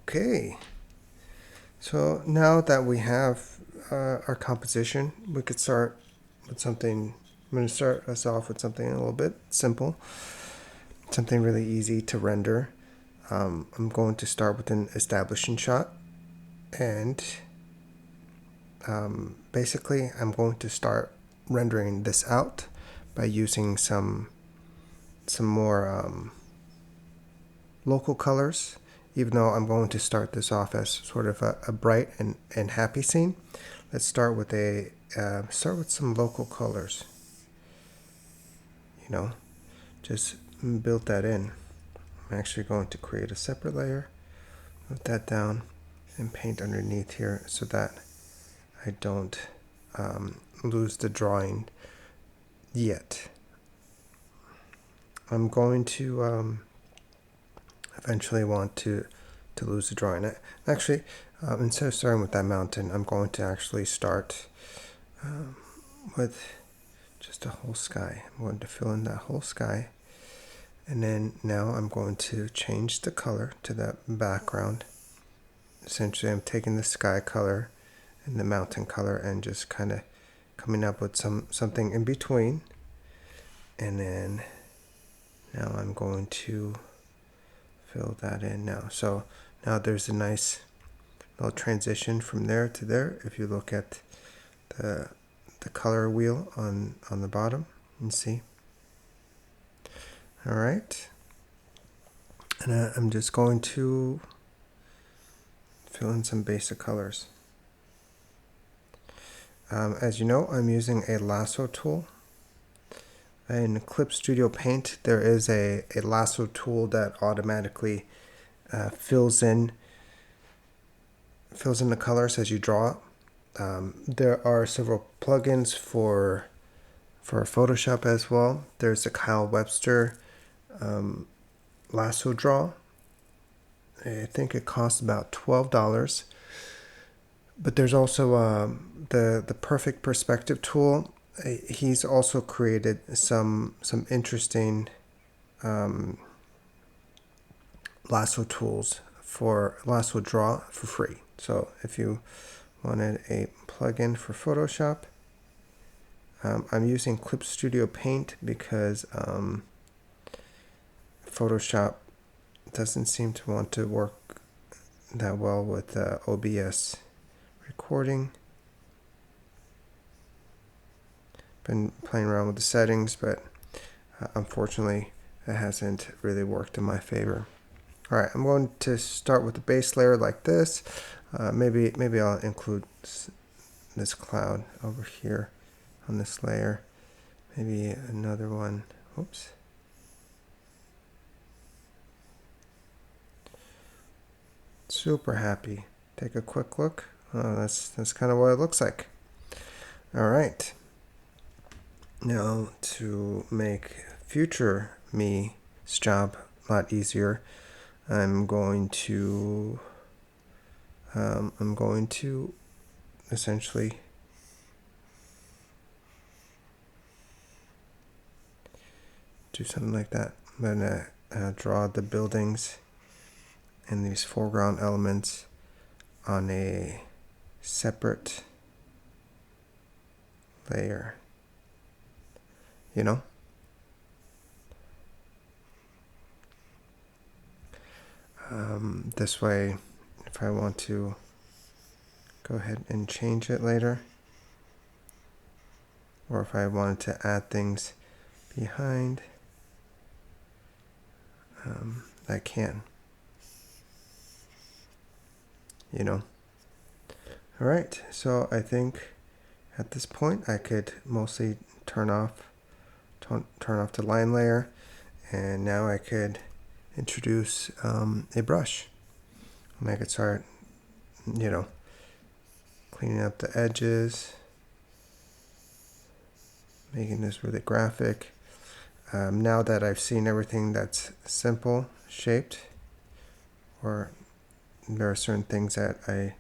Okay, so now that we have our composition, we could start with something. I'm going to start us off with something a little bit simple, something really easy to render. I'm going to start with an establishing shot, and basically I'm going to start rendering this out by using some more local colors, even though I'm going to start this off as sort of a bright and happy scene. Let's start with some local colors. You know, just build that in. I'm actually going to create a separate layer, move that down, and paint underneath here so that I don't lose the drawing yet. I'm going to eventually want to lose the drawing. Actually, instead of starting with that mountain, I'm going to actually start with just a whole sky. I'm going to fill in that whole sky, and then now I'm going to change the color to that background. Essentially, I'm taking the sky color and the mountain color and just kind of coming up with something in between. And then now I'm going to fill that in now. So now there's a nice little transition from there to there. If you look at the color wheel on the bottom, and see. All right, and I'm just going to fill in some basic colors. As you know, I'm using a lasso tool. In Clip Studio Paint, there is a lasso tool that automatically fills in the colors as you draw it. There are several plugins for Photoshop as well. There's the Kyle Webster lasso draw. I think it costs about $12. But there's also the Perfect Perspective tool. He's also created some interesting lasso tools for lasso draw for free. So if you wanted a plugin for Photoshop, I'm using Clip Studio Paint because Photoshop doesn't seem to want to work that well with OBS recording. Been playing around with the settings, but unfortunately it hasn't really worked in my favor. All right, I'm going to start with the base layer like this. Maybe I'll include this cloud over here on this layer. Maybe another one. Oops. Super happy. Take a quick look. That's kind of what it looks like. All right. Now to make future me's job a lot easier, I'm going to essentially do something like that. I'm going to draw the buildings and these foreground elements on a separate layer. You know? This way, if I want to go ahead and change it later, or if I wanted to add things behind, I can. You know? Alright, so I think at this point I could mostly turn off the line layer, and now I could introduce a brush, and I could start, cleaning up the edges, making this really graphic. Now that I've seen everything that's simple shaped, or there are certain things that I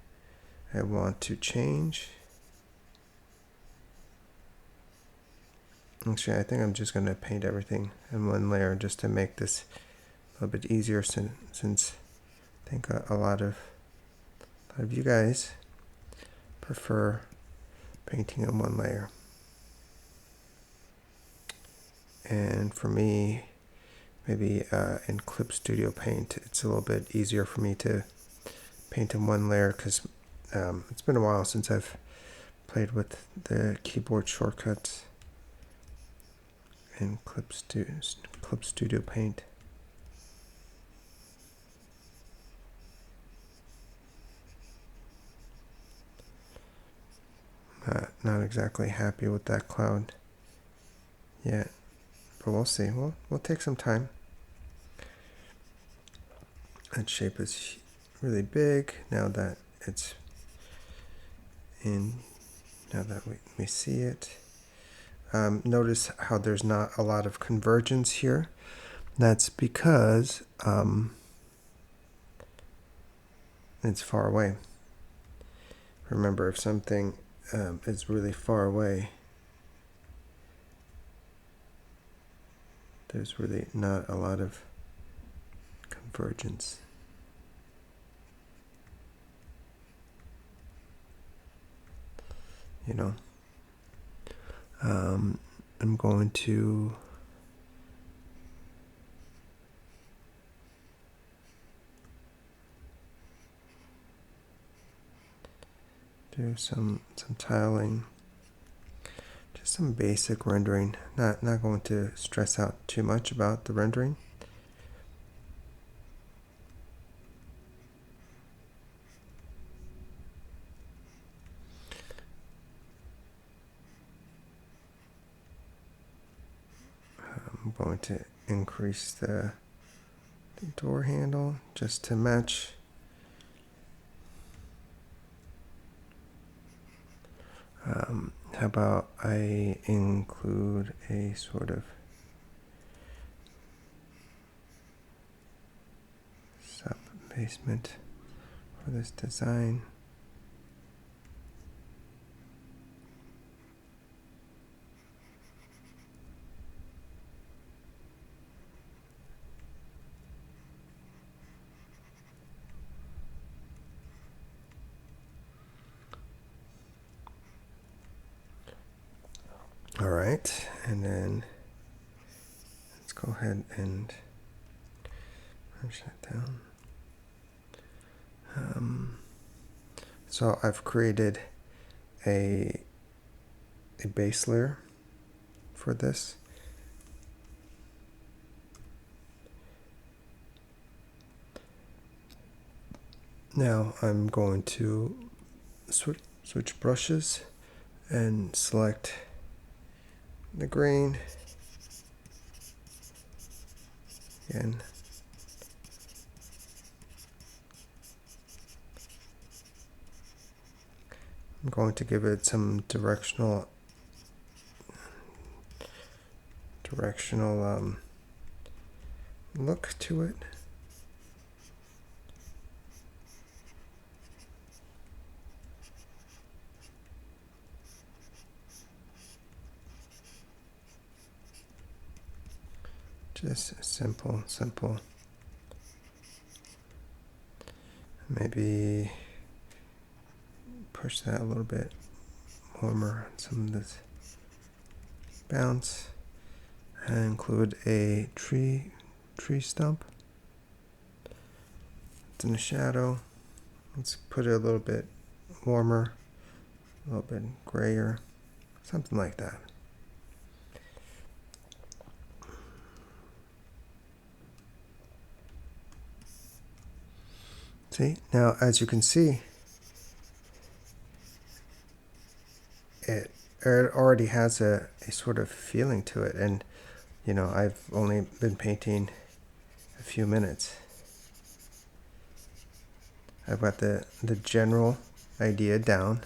want to change. Actually, I think I'm just going to paint everything in one layer just to make this a little bit easier, since think a lot of you guys prefer painting in one layer. And for me, maybe in Clip Studio Paint, it's a little bit easier for me to paint in one layer because it's been a while since I've played with the keyboard shortcuts in Clip Studio Paint. Not exactly happy with that cloud yet, but we'll see. We'll take some time. That shape is really big now that it's in. Now that we see it, notice how there's not a lot of convergence here. That's because it's far away. Remember, if something is really far away, there's really not a lot of convergence. You know, I'm going to do some tiling, just some basic rendering. Not going to stress out too much about the rendering. I'm going to increase the door handle just to match. How about I include a sort of sub-basement for this design. All right, and then let's go ahead and punch that down. So I've created a base layer for this. Now I'm going to switch brushes and select the grain. Again, I'm going to give it some directional look to it. Just simple. Maybe push that a little bit warmer on some of this bounce. And include a tree stump. It's in the shadow. Let's put it a little bit warmer, a little bit grayer, something like that. See, now as you can see, it already has a sort of feeling to it, and you know, I've only been painting a few minutes. I've got the general idea down.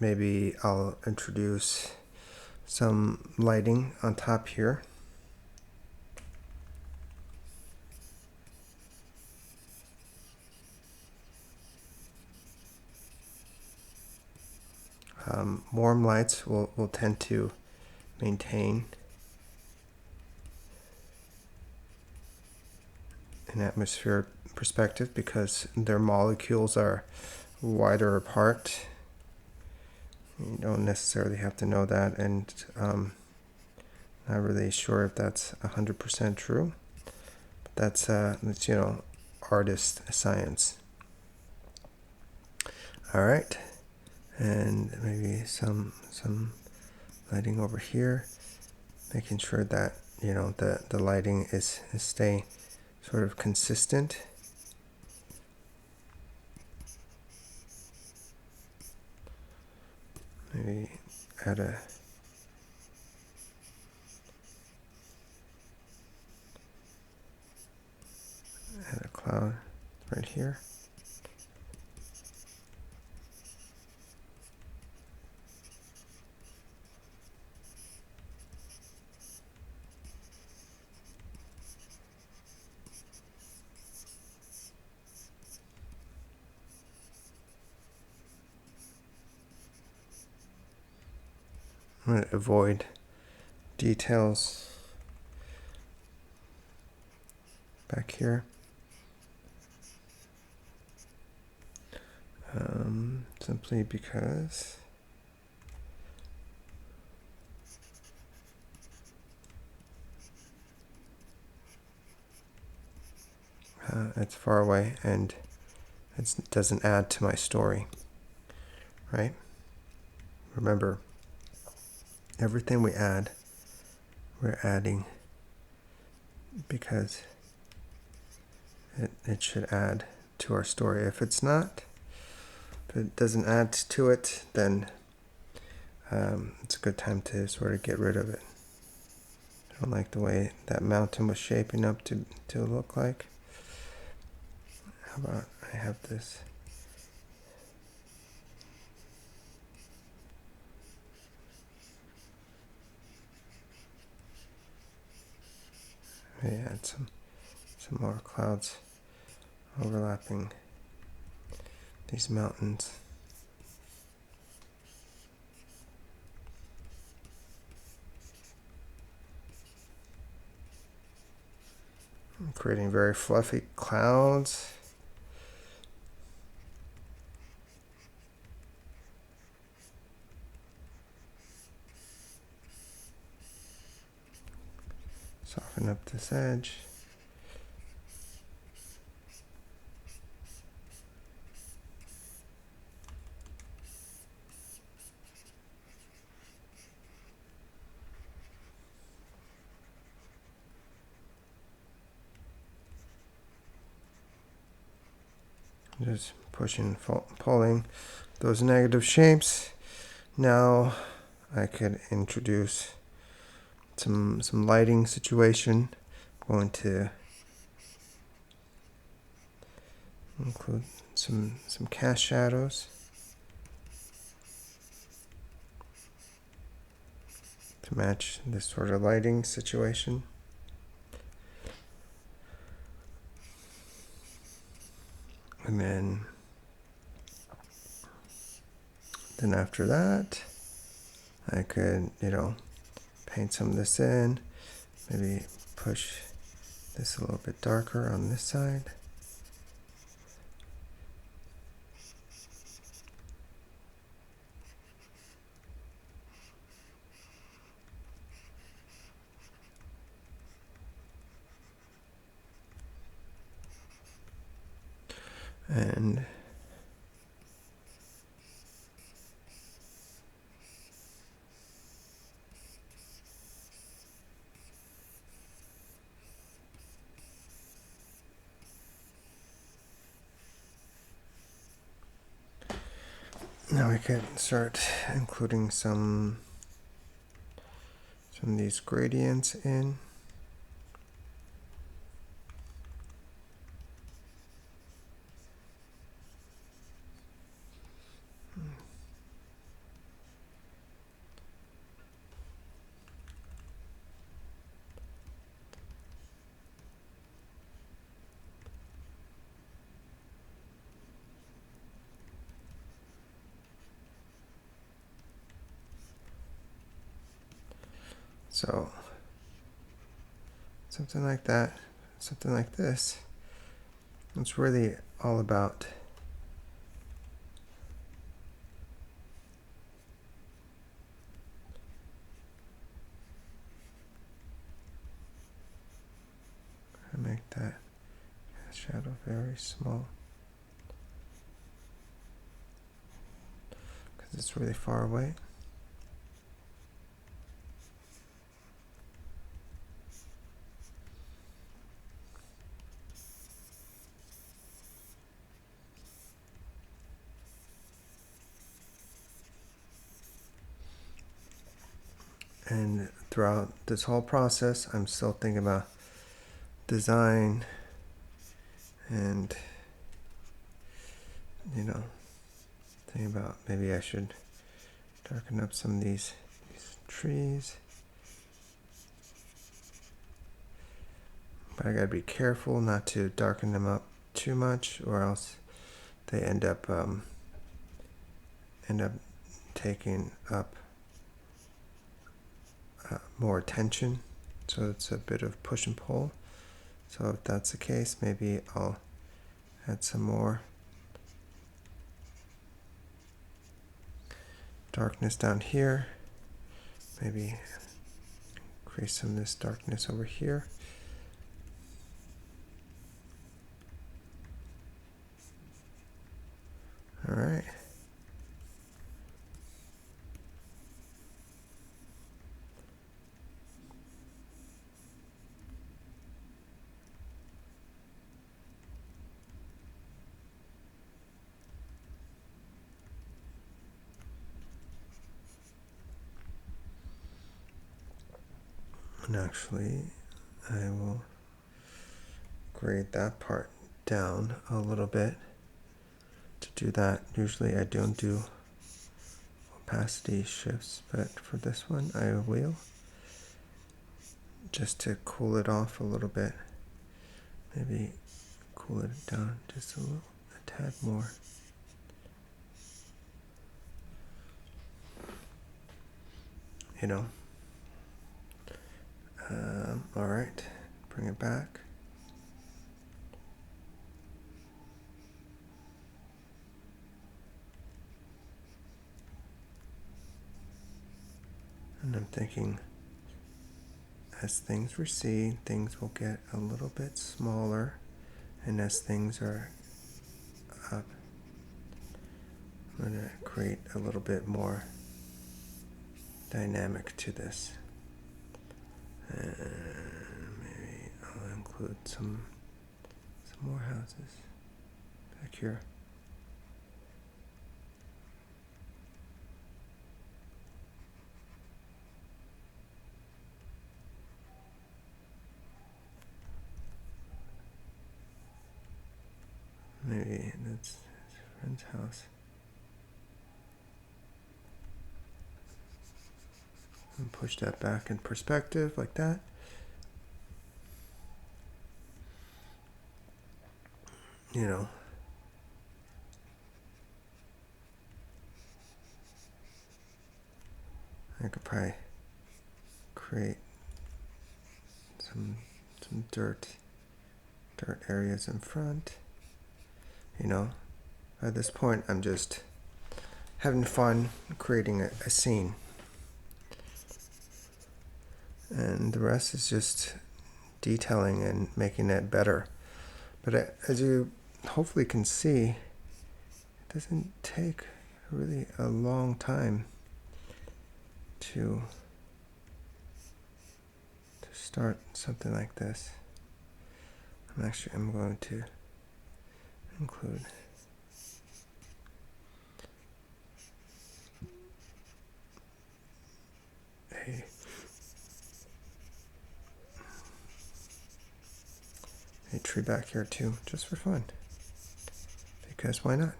Maybe I'll introduce some lighting on top here. Warm lights will tend to maintain an atmosphere perspective because their molecules are wider apart. You don't necessarily have to know that, and not really sure if that's 100% true. But that's artist science. All right, and maybe some lighting over here, making sure that the lighting is staying sort of consistent. Maybe add a cloud right here. I'm going to avoid details back here. Simply because it's far away and it doesn't add to my story, right? Remember, everything we add, we're adding because it should add to our story. If it doesn't add to it, then it's a good time to sort of get rid of it. I don't like the way that mountain was shaping up to look like. How about I have this? Maybe add some more clouds overlapping these mountains. I'm creating very fluffy clouds. Soften up this edge. Just pushing, pulling those negative shapes. Now I could introduce some lighting situation. I'm going to include some cast shadows to match this sort of lighting situation. And then after that, I could, paint some of this in, maybe push this a little bit darker on this side. And now we can start including some of these gradients in. So something like that, something like this. It's really all about make that shadow very small because it's really far away. And throughout this whole process, I'm still thinking about design and, thinking about maybe I should darken up some of these trees. But I gotta be careful not to darken them up too much, or else they end up taking up more attention. So it's a bit of push and pull. So if that's the case, maybe I'll add some more darkness down here. Maybe create some of this darkness over here. All right. And actually, I will grade that part down a little bit. To do that, usually I don't do opacity shifts, but for this one I will, just to cool it off a little bit. Maybe cool it down just a tad more. All right, bring it back. And I'm thinking, as things recede, things will get a little bit smaller, and as things are up, I'm going to create a little bit more dynamic to this. And maybe I'll include some more houses back here. Maybe that's his friend's house. And push that back in perspective like that. I could probably create some dirt areas in front. At this point I'm just having fun creating a scene. And the rest is just detailing and making it better. But as you hopefully can see, it doesn't take really a long time to start something like this. I'm going to include a tree back here too, just for fun, because why not?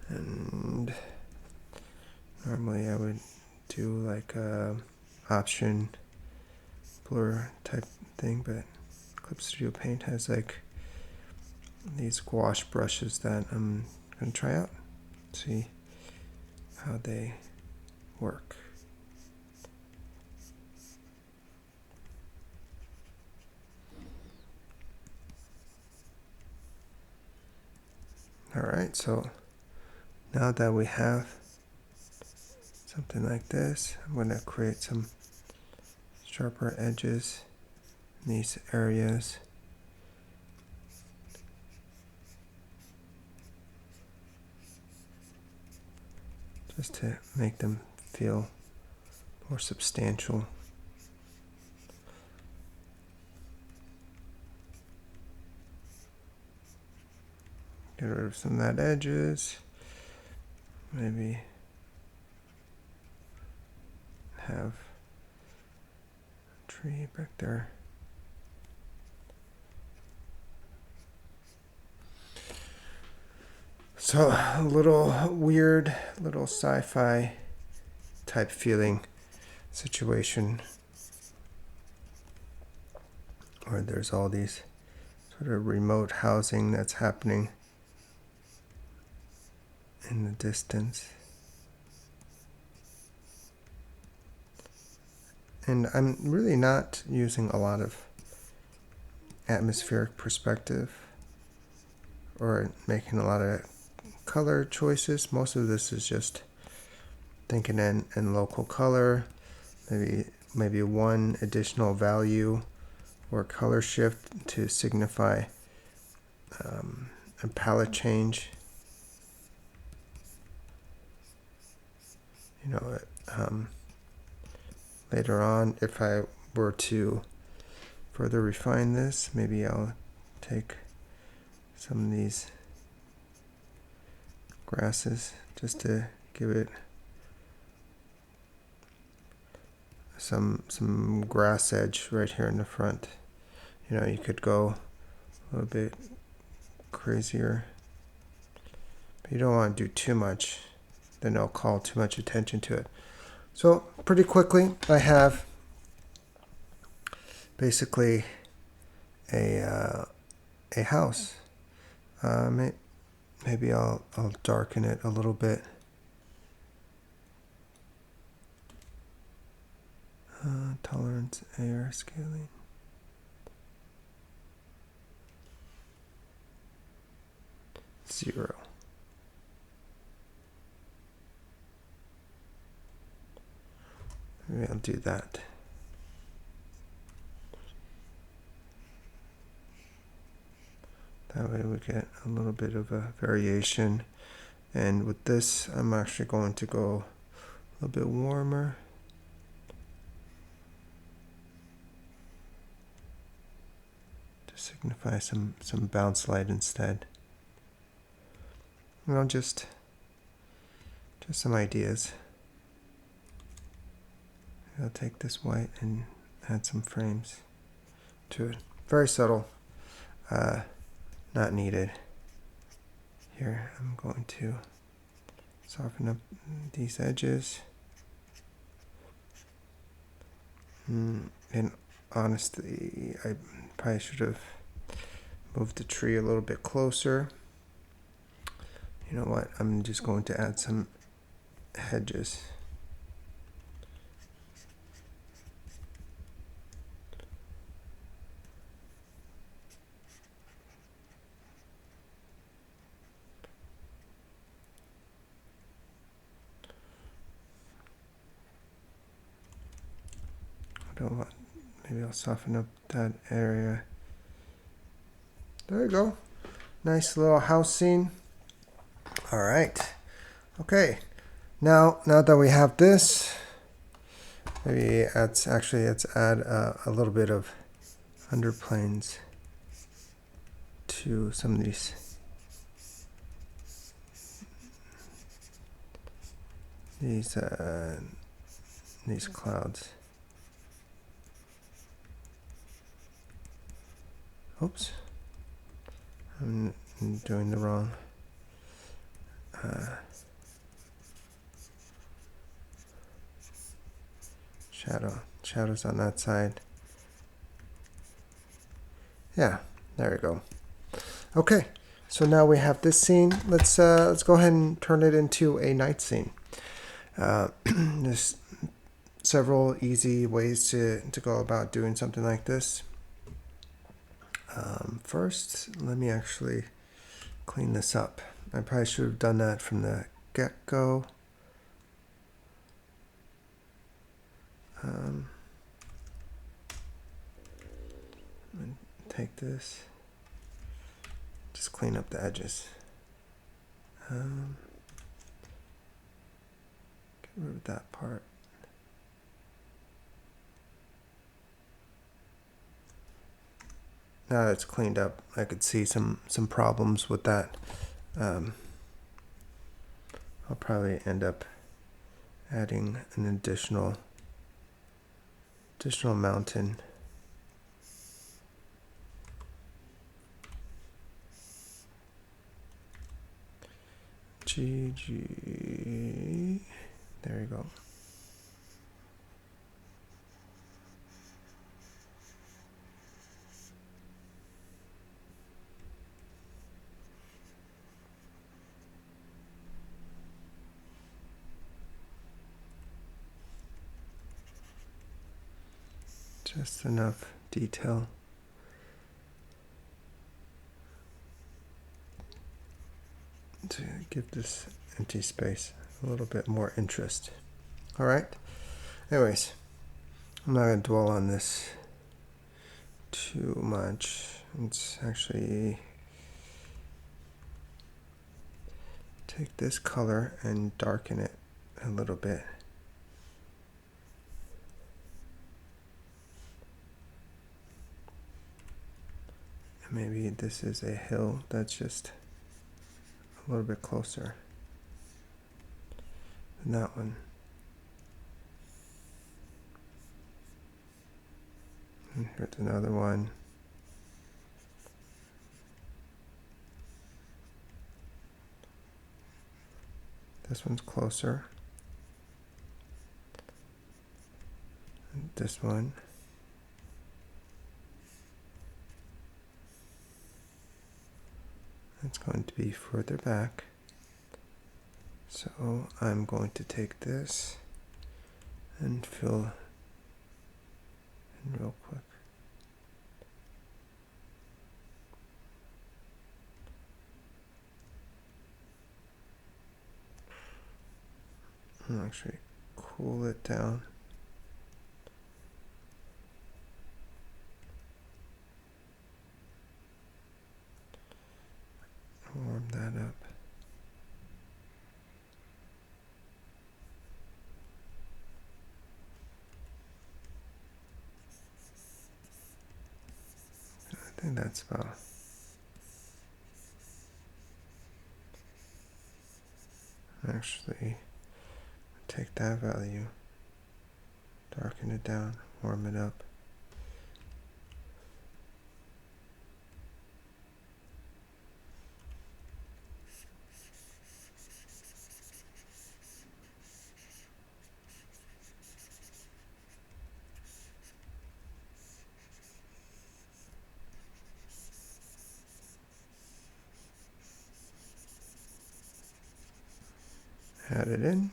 And normally I would do like a option blur type thing, but Clip Studio Paint has like these gouache brushes that I'm going to try out, see how they work. All right, so now that we have something like this, I'm going to create some sharper edges in these areas. Just to make them feel more substantial. Get rid of some of that edges. Maybe have a tree back there. So a little weird, little sci-fi type feeling situation where there's all these sort of remote housing that's happening in the distance. And I'm really not using a lot of atmospheric perspective or making a lot of color choices. Most of this is just thinking in local color, maybe one additional value or color shift to signify a palette change. You know, later on, if I were to further refine this, maybe I'll take some of these grasses just to give it some grass edge right here in the front. You know, you could go a little bit crazier, but you don't want to do too much, then it'll call too much attention to it. So pretty quickly I have basically a house. Maybe I'll darken it a little bit. Tolerance AR scaling. Zero. Maybe I'll do that. That way we get a little bit of a variation. And with this, I'm actually going to go a little bit warmer. To signify some bounce light instead. Well, just some ideas. I'll take this white and add some frames to it. Very subtle. Not needed. Here, I'm going to soften up these edges. And honestly, I probably should have moved the tree a little bit closer. You know what? I'm just going to add some hedges. Maybe I'll soften up that area. There you go. Nice little house scene. All right. Okay. Now that we have this, maybe let's add a little bit of underplanes to some of these clouds. Oops, I'm doing the wrong. Shadows on that side. Yeah, there we go. Okay, so now we have this scene. Let's go ahead and turn it into a night scene. There's several easy ways to go about doing something like this. First, let me actually clean this up. I probably should have done that from the get-go. Take this, just clean up the edges. Get rid of that part. Now that it's cleaned up, I could see some problems with that. I'll probably end up adding an additional mountain. GG. There you go. Just enough detail. To give this empty space a little bit more interest. All right. Anyways, I'm not going to dwell on this too much. Let's actually take this color and darken it a little bit. Maybe this is a hill that's just a little bit closer than that one. And here's another one. This one's closer. And this one. It's going to be further back. So I'm going to take this and fill in real quick. I'll actually cool it down. Warm that up. I think that's about. Actually, take that value, darken it down, warm it up. Add it in.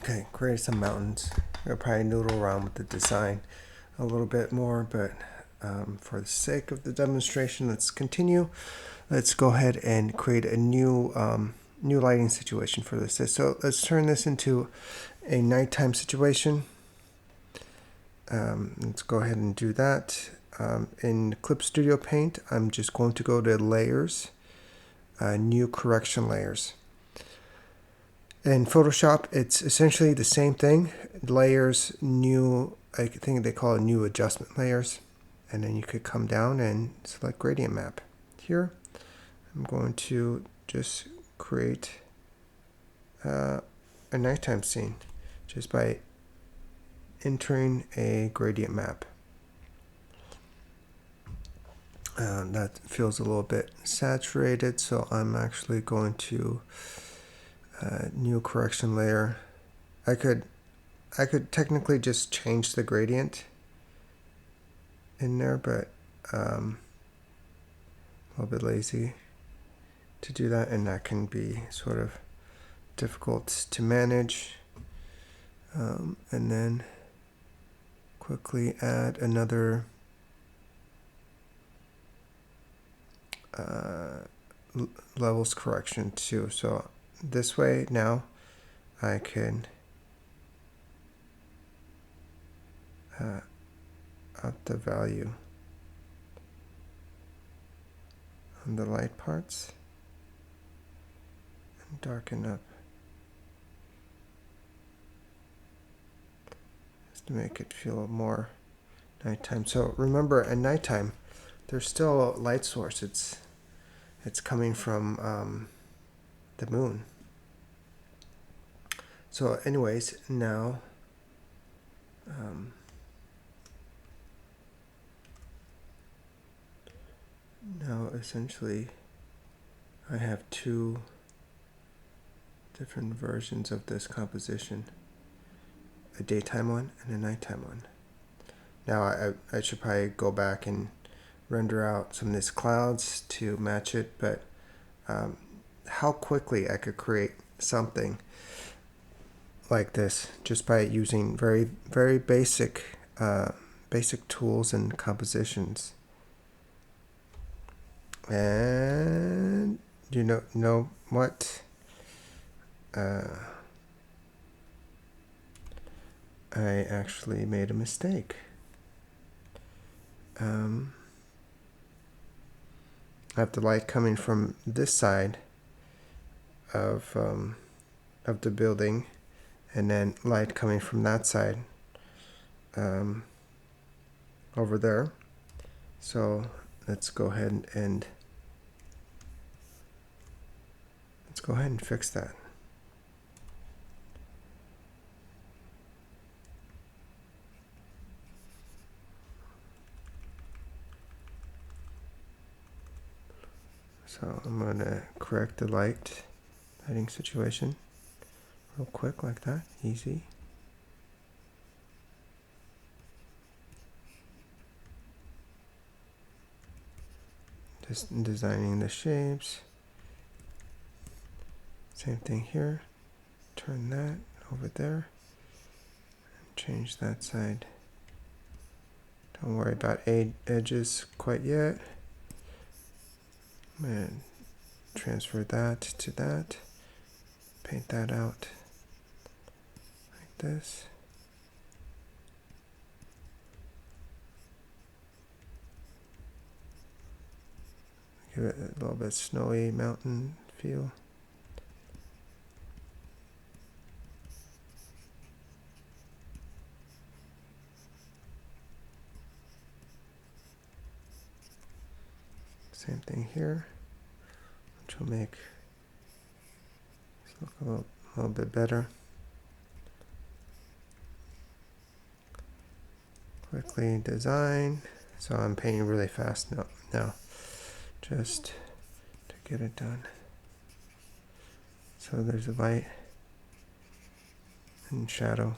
Okay, create some mountains. I'll probably noodle around with the design a little bit more, but for the sake of the demonstration, let's continue. Let's go ahead and create a new lighting situation for this. So let's turn this into a nighttime situation. Let's go ahead and do that. In Clip Studio Paint, I'm just going to go to Layers, New Correction Layers. In Photoshop, it's essentially the same thing. Layers, new, I think they call it new adjustment layers. And then you could come down and select gradient map. Here, I'm going to just create a nighttime scene just by entering a gradient map. That feels a little bit saturated, so I'm actually going to new correction layer. I could technically just change the gradient in there, but a little bit lazy to do that, and that can be sort of difficult to manage. And then quickly add another levels correction too. So this way now I can up the value on the light parts and darken up just to make it feel more nighttime. So remember, at nighttime there's still a light source. It's coming from the moon. So anyways, now essentially I have two different versions of this composition, a daytime one and a nighttime one. Now I should probably go back and render out some of these clouds to match it, but how quickly I could create something like this just by using very, very basic tools and compositions. And you know what? I actually made a mistake. I have the light coming from this side of the building, and then light coming from that side over there. So let's go ahead and fix that. So I'm going to correct the lighting situation real quick like that, easy. Just designing the shapes. Same thing here. Turn that over there. And change that side. Don't worry about edges quite yet. And transfer that to that. Paint that out like this. Give it a little bit snowy mountain feel. Same thing here, which will make this look a little bit better. Quickly design. So I'm painting really fast now, just to get it done. So there's a light and shadow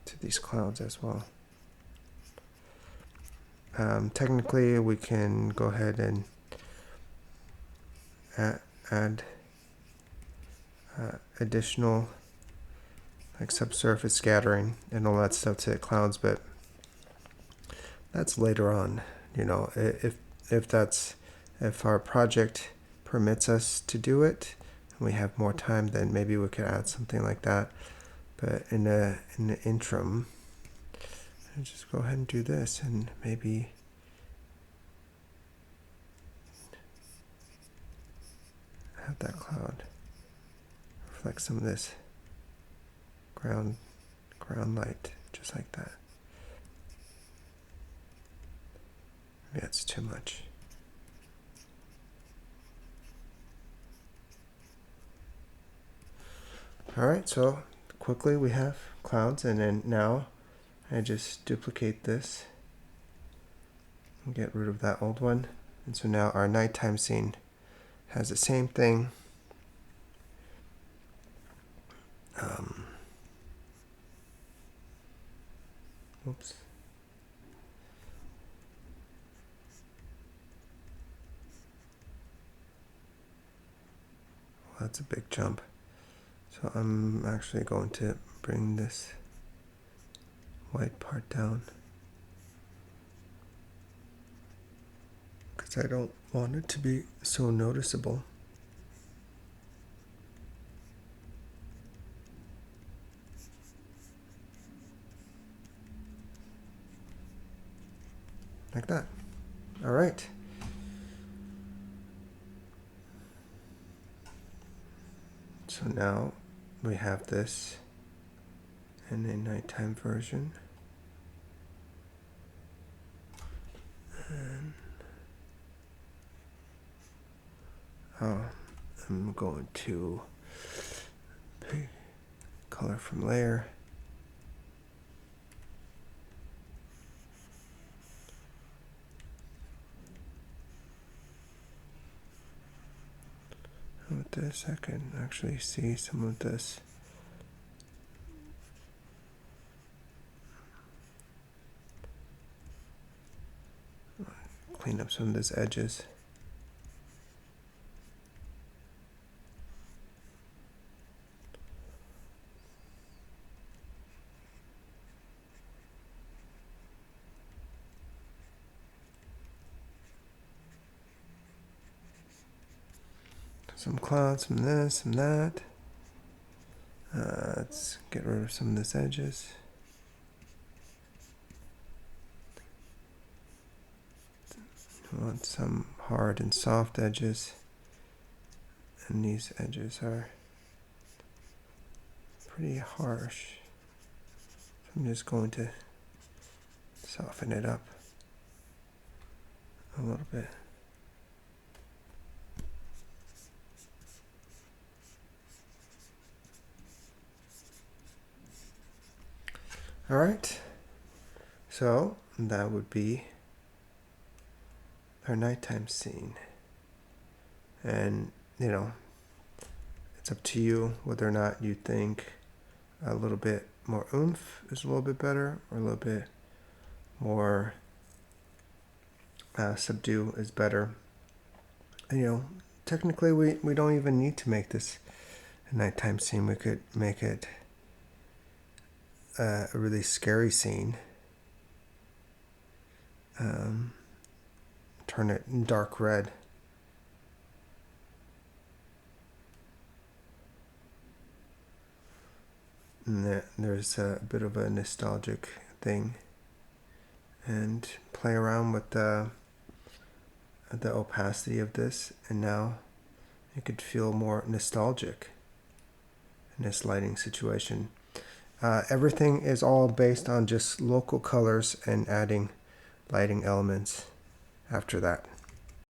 to these clouds as well. Technically, we can go ahead and add additional like subsurface scattering and all that stuff to the clouds, but that's later on. You know, if our project permits us to do it and we have more time, then maybe we could add something like that. But in the interim, I'll just go ahead and do this and maybe have that cloud reflect some of this ground light, just like that. Maybe that's too much. Alright, so quickly we have clouds, and then now I just duplicate this and get rid of that old one. And so now our nighttime scene has the same thing, Oops. Well, that's a big jump. So I'm actually going to bring this white part down because I don't want it to be so noticeable. Like that. All right. So now we have this in a nighttime version. And I'm going to pick color from layer. And with this, I can actually see some of this. Clean up some of these edges. Some clouds, some this, some that. Let's get rid of some of these edges. I want some hard and soft edges. And these edges are pretty harsh. So I'm just going to soften it up a little bit. All right, so that would be our nighttime scene. And, you know, it's up to you whether or not you think a little bit more oomph is a little bit better or a little bit more subdue is better. And, you know, technically we don't even need to make this a nighttime scene. We could make it a really scary scene. Turn it dark red. And there's a bit of a nostalgic thing. And play around with the opacity of this, and now you could feel more nostalgic in this lighting situation. Everything is all based on just local colors and adding lighting elements after that.